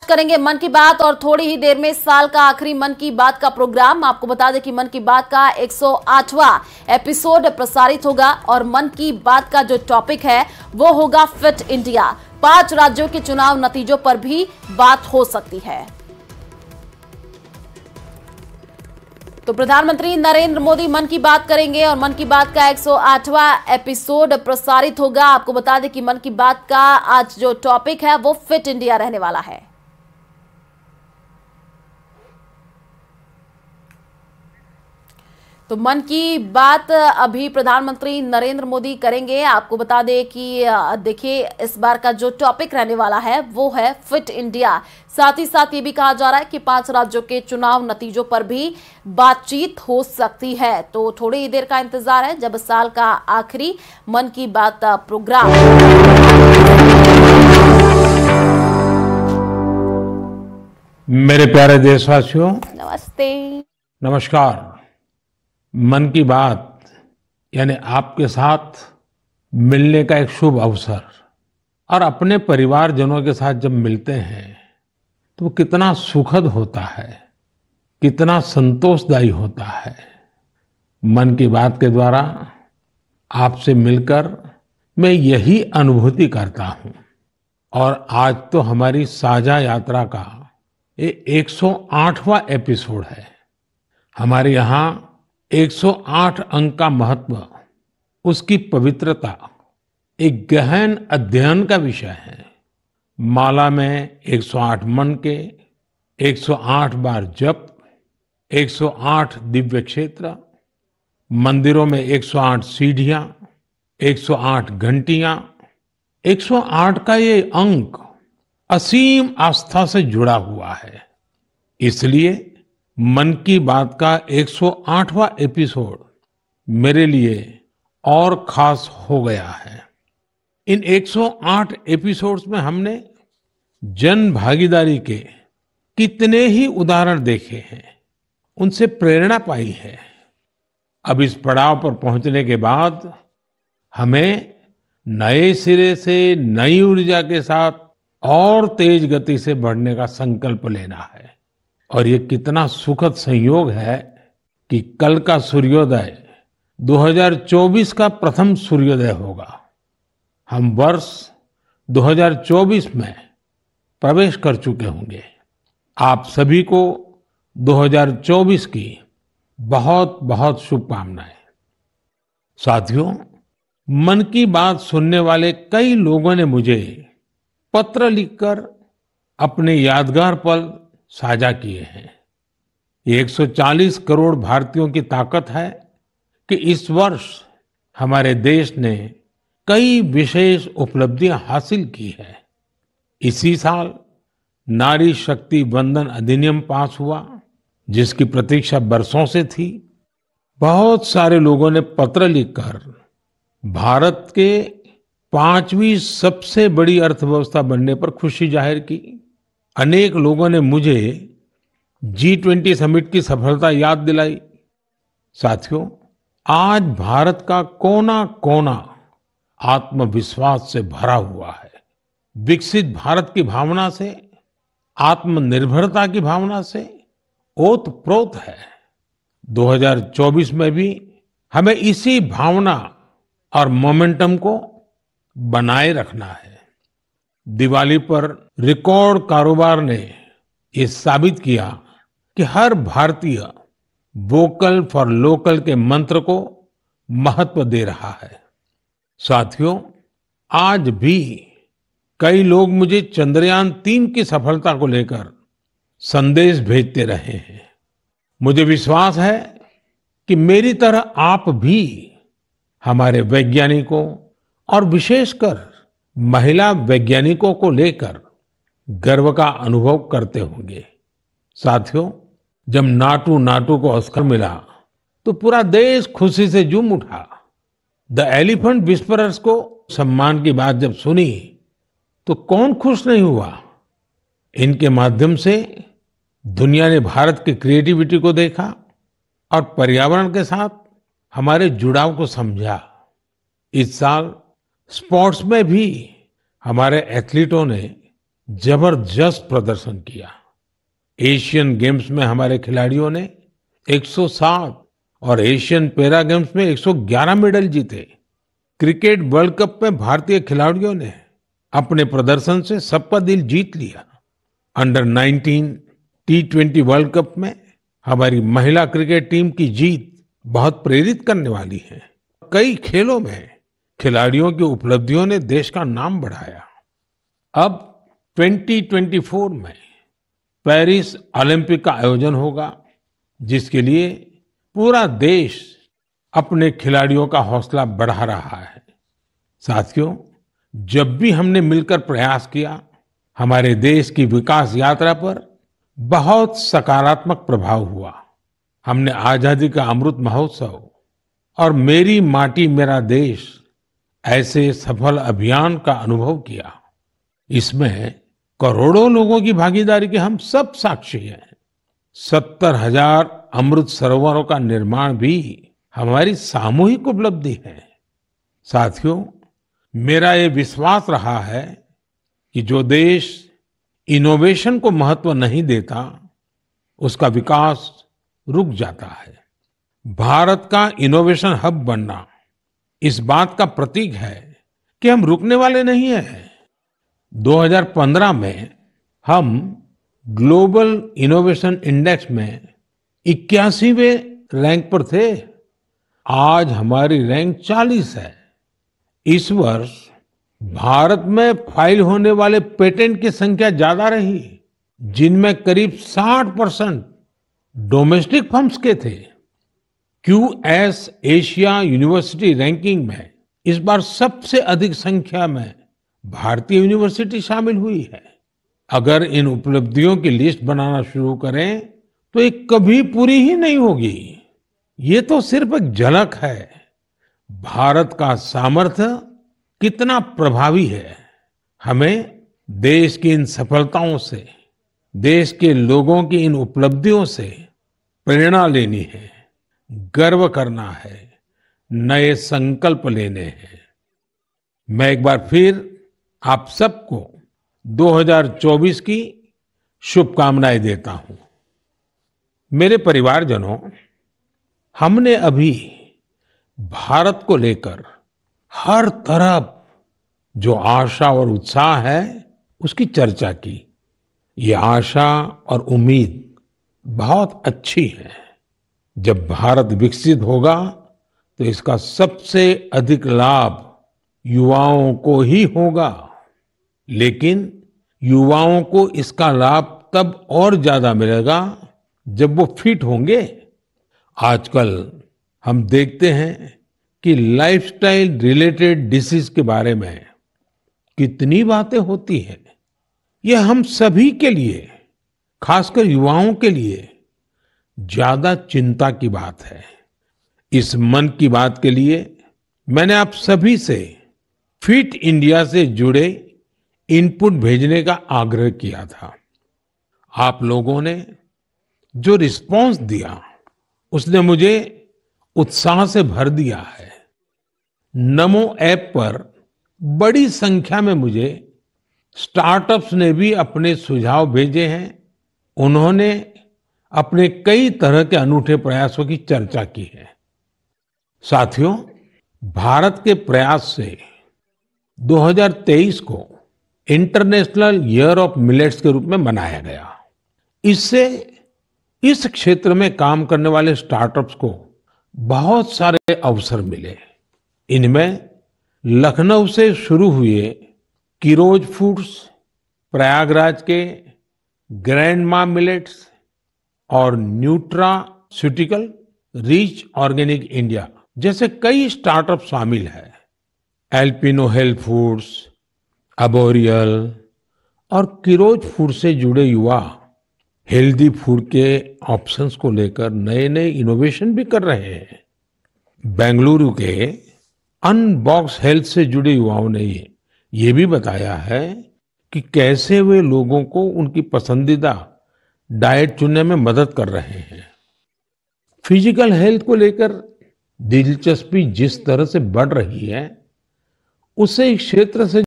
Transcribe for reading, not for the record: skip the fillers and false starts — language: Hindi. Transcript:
करेंगे मन की बात और थोड़ी ही देर में साल का आखिरी मन की बात का प्रोग्राम। आपको बता दें कि मन की बात का 108वां एपिसोड प्रसारित होगा और मन की बात का जो टॉपिक है वो होगा फिट इंडिया। 5 राज्यों के चुनाव नतीजों पर भी बात हो सकती है। तो प्रधानमंत्री नरेंद्र मोदी मन की बात करेंगे और मन की बात का 108वां एपिसोड प्रसारित होगा। आपको बता दें कि मन की बात का आज जो टॉपिक है वो फिट इंडिया रहने वाला है। तो मन की बात अभी प्रधानमंत्री नरेंद्र मोदी करेंगे। आपको बता दें कि देखिए इस बार का जो टॉपिक रहने वाला है वो है फिट इंडिया। साथ ही साथ ये भी कहा जा रहा है कि 5 राज्यों के चुनाव नतीजों पर भी बातचीत हो सकती है। तो थोड़ी ही देर का इंतजार है जब साल का आखिरी मन की बात प्रोग्राम। मेरे प्यारे देशवासियों, नमस्ते, नमस्कार। मन की बात यानी आपके साथ मिलने का एक शुभ अवसर, और अपने परिवारजनों के साथ जब मिलते हैं तो कितना सुखद होता है, कितना संतोषदायी होता है। मन की बात के द्वारा आपसे मिलकर मैं यही अनुभूति करता हूं। और आज तो हमारी साझा यात्रा का ये 108वां एपिसोड है। हमारे यहाँ 108 अंक का महत्व, उसकी पवित्रता एक गहन अध्ययन का विषय है। माला में 108 मन के, 108 बार जप, 108 दिव्य क्षेत्र, मंदिरों में 108 सीढ़ियां, 108 घंटियां। 108 का ये अंक असीम आस्था से जुड़ा हुआ है। इसलिए मन की बात का 108वां एपिसोड मेरे लिए और खास हो गया है। इन 108 एपिसोड्स में हमने जन भागीदारी के कितने ही उदाहरण देखे हैं, उनसे प्रेरणा पाई है। अब इस पड़ाव पर पहुंचने के बाद हमें नए सिरे से नई ऊर्जा के साथ और तेज गति से बढ़ने का संकल्प लेना है। और ये कितना सुखद संयोग है कि कल का सूर्योदय 2024 का प्रथम सूर्योदय होगा। हम वर्ष 2024 में प्रवेश कर चुके होंगे। आप सभी को 2024 की बहुत बहुत शुभकामनाएं। साथियों, मन की बात सुनने वाले कई लोगों ने मुझे पत्र लिखकर अपने यादगार पल साझा किए हैं। ये 140 करोड़ भारतीयों की ताकत है कि इस वर्ष हमारे देश ने कई विशेष उपलब्धियां हासिल की है। इसी साल नारी शक्ति वंदन अधिनियम पास हुआ, जिसकी प्रतीक्षा बरसों से थी। बहुत सारे लोगों ने पत्र लिखकर भारत के 5वीं सबसे बड़ी अर्थव्यवस्था बनने पर खुशी जाहिर की। अनेक लोगों ने मुझे G20 समिट की सफलता याद दिलाई। साथियों, आज भारत का कोना कोना आत्मविश्वास से भरा हुआ है। विकसित भारत की भावना से, आत्मनिर्भरता की भावना से ओतप्रोत है। 2024 में भी हमें इसी भावना और मोमेंटम को बनाए रखना है। दिवाली पर रिकॉर्ड कारोबार ने ये साबित किया कि हर भारतीय वोकल फॉर लोकल के मंत्र को महत्व दे रहा है। साथियों, आज भी कई लोग मुझे चंद्रयान 3 की सफलता को लेकर संदेश भेजते रहे हैं। मुझे विश्वास है कि मेरी तरह आप भी हमारे वैज्ञानिकों और विशेषकर महिला वैज्ञानिकों को लेकर गर्व का अनुभव करते होंगे। साथियों, जब नाटू नाटू को ऑस्कर मिला तो पूरा देश खुशी से झूम उठा। द एलिफेंट विस्परर्स को सम्मान की बात जब सुनी तो कौन खुश नहीं हुआ। इनके माध्यम से दुनिया ने भारत की क्रिएटिविटी को देखा और पर्यावरण के साथ हमारे जुड़ाव को समझा। इस साल स्पोर्ट्स में भी हमारे एथलीटों ने जबरदस्त प्रदर्शन किया। एशियन गेम्स में हमारे खिलाड़ियों ने 107 और एशियन पैरा गेम्स में 111 मेडल जीते। क्रिकेट वर्ल्ड कप में भारतीय खिलाड़ियों ने अपने प्रदर्शन से सबका दिल जीत लिया। अंडर 19 T20 वर्ल्ड कप में हमारी महिला क्रिकेट टीम की जीत बहुत प्रेरित करने वाली है। कई खेलों में खिलाड़ियों की उपलब्धियों ने देश का नाम बढ़ाया। अब 2024 में पेरिस ओलंपिक का आयोजन होगा, जिसके लिए पूरा देश अपने खिलाड़ियों का हौसला बढ़ा रहा है। साथियों, जब भी हमने मिलकर प्रयास किया, हमारे देश की विकास यात्रा पर बहुत सकारात्मक प्रभाव हुआ। हमने आजादी का अमृत महोत्सव और मेरी माटी मेरा देश ऐसे सफल अभियान का अनुभव किया। इसमें करोड़ों लोगों की भागीदारी के हम सब साक्षी हैं। 70,000 अमृत सरोवरों का निर्माण भी हमारी सामूहिक उपलब्धि है। साथियों, मेरा ये विश्वास रहा है कि जो देश इनोवेशन को महत्व नहीं देता, उसका विकास रुक जाता है। भारत का इनोवेशन हब बनना इस बात का प्रतीक है कि हम रुकने वाले नहीं हैं। 2015 में हम ग्लोबल इनोवेशन इंडेक्स में 81वें रैंक पर थे। आज हमारी रैंक 40 है। इस वर्ष भारत में फाइल होने वाले पेटेंट की संख्या ज्यादा रही, जिनमें करीब 60% डोमेस्टिक फर्म्स के थे। क्यूएस एशिया यूनिवर्सिटी रैंकिंग में इस बार सबसे अधिक संख्या में भारतीय यूनिवर्सिटी शामिल हुई है। अगर इन उपलब्धियों की लिस्ट बनाना शुरू करें तो ये कभी पूरी ही नहीं होगी। ये तो सिर्फ एक झलक है। भारत का सामर्थ्य कितना प्रभावी है। हमें देश की इन सफलताओं से, देश के लोगों की इन उपलब्धियों से प्रेरणा लेनी है, गर्व करना है, नए संकल्प लेने हैं। मैं एक बार फिर आप सबको 2024 की शुभकामनाएं देता हूं। मेरे परिवारजनों, हमने अभी भारत को लेकर हर तरफ जो आशा और उत्साह है, उसकी चर्चा की। ये आशा और उम्मीद बहुत अच्छी है। जब भारत विकसित होगा तो इसका सबसे अधिक लाभ युवाओं को ही होगा। लेकिन युवाओं को इसका लाभ तब और ज्यादा मिलेगा जब वो फिट होंगे। आजकल हम देखते हैं कि लाइफस्टाइल रिलेटेड डिसीज के बारे में कितनी बातें होती हैं। ये हम सभी के लिए, खासकर युवाओं के लिए ज्यादा चिंता की बात है। इस मन की बात के लिए मैंने आप सभी से फिट इंडिया से जुड़े इनपुट भेजने का आग्रह किया था। आप लोगों ने जो रिस्पांस दिया, उसने मुझे उत्साह से भर दिया है। नमो ऐप पर बड़ी संख्या में मुझे स्टार्टअप्स ने भी अपने सुझाव भेजे हैं। उन्होंने अपने कई तरह के अनूठे प्रयासों की चर्चा की है। साथियों, भारत के प्रयास से 2023 को इंटरनेशनल ईयर ऑफ मिलेट्स के रूप में मनाया गया। इससे इस क्षेत्र में काम करने वाले स्टार्टअप्स को बहुत सारे अवसर मिले। इनमें लखनऊ से शुरू हुए किरोज फूड्स, प्रयागराज के ग्रैंडमा मिलेट्स और न्यूट्रास्यूटिकल रिच ऑर्गेनिक इंडिया जैसे कई स्टार्टअप शामिल है। एल्पिनो हेल्थ फूड्स, अबोरियल और किरोज फूड से जुड़े युवा हेल्दी फूड के ऑप्शंस को लेकर नए नए इनोवेशन भी कर रहे हैं। बेंगलुरु के अनबॉक्स हेल्थ से जुड़े युवाओं ने ये भी बताया है कि कैसे वे लोगों को उनकी पसंदीदा डाइट चुनने में मदद कर रहे हैं। फिजिकल हेल्थ को लेकर दिलचस्पी जिस तरह से बढ़ रही है, उससे इस क्षेत्र से